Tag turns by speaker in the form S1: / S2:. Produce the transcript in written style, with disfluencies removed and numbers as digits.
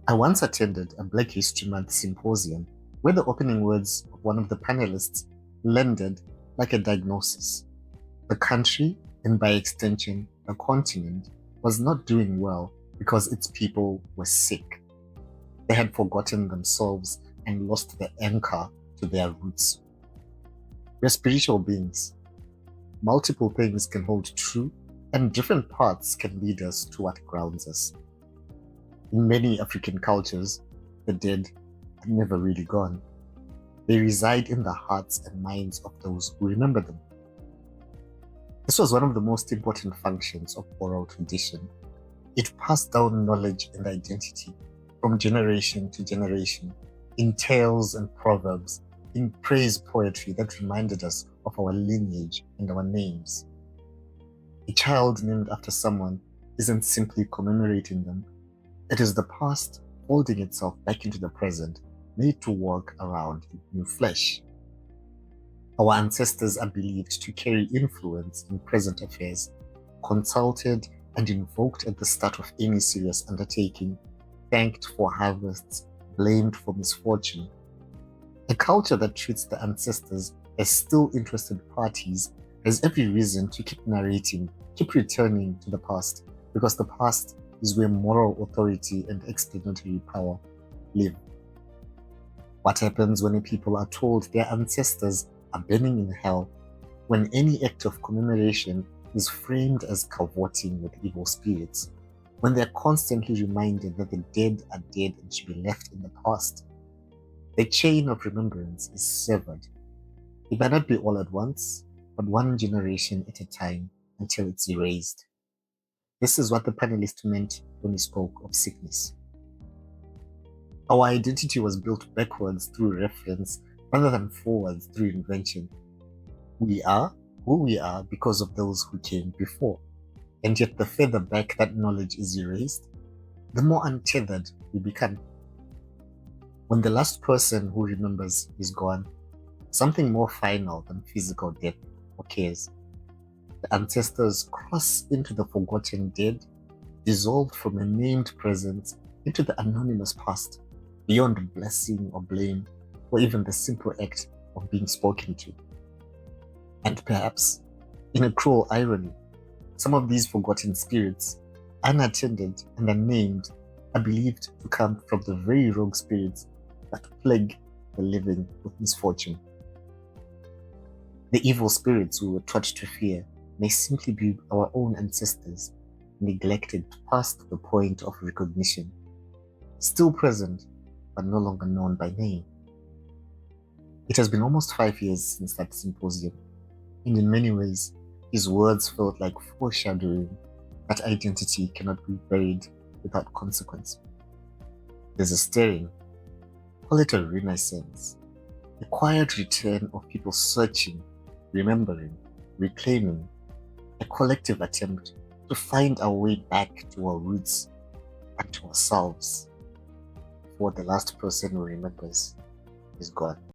S1: I once attended a Black History Month symposium where the opening words of one of the panelists landed like a diagnosis. The country, and by extension, the continent, was not doing well because its people were sick. They had forgotten themselves and lost the anchor to their roots. We're spiritual beings. Multiple things can hold true, and different paths can lead us to what grounds us. In many African cultures, the dead are never really gone. They reside in the hearts and minds of those who remember them. This was one of the most important functions of oral tradition. It passed down knowledge and identity from generation to generation, in tales and proverbs, in praise poetry that reminded us of our lineage and our names. A child named after someone isn't simply commemorating them, it is the past folding itself back into the present, made to walk around in new flesh. Our ancestors are believed to carry influence in present affairs, consulted and invoked at the start of any serious undertaking, thanked for harvests, blamed for misfortune. A culture that treats the ancestors as still interested parties has every reason to keep narrating, keep returning to the past, because the past is where moral authority and explanatory power live. What happens when a people are told their ancestors are burning in hell, when any act of commemoration is framed as cavorting with evil spirits, when they are constantly reminded that the dead are dead and should be left in the past? The chain of remembrance is severed. It might not be all at once, but one generation at a time until it's erased. This is what the panelist meant when he spoke of sickness. Our identity was built backwards through reference rather than forwards through invention. We are who we are because of those who came before. And yet the further back that knowledge is erased, the more untethered we become. When the last person who remembers is gone, something more final than physical death occurs. The ancestors cross into the forgotten dead, dissolved from a named presence into the anonymous past, beyond blessing or blame, or even the simple act of being spoken to. And perhaps, in a cruel irony, some of these forgotten spirits, unattended and unnamed, are believed to come from the very rogue spirits that plague the living with misfortune. The evil spirits we were taught to fear may simply be our own ancestors, neglected past the point of recognition, still present but no longer known by name. It has been almost 5 years since that symposium, and in many ways, his words felt like foreshadowing that identity cannot be buried without consequence. There's a stirring, call it a renaissance, a quiet return of people searching, remembering, reclaiming, a collective attempt to find our way back to our roots and to ourselves before the last person who remembers is gone.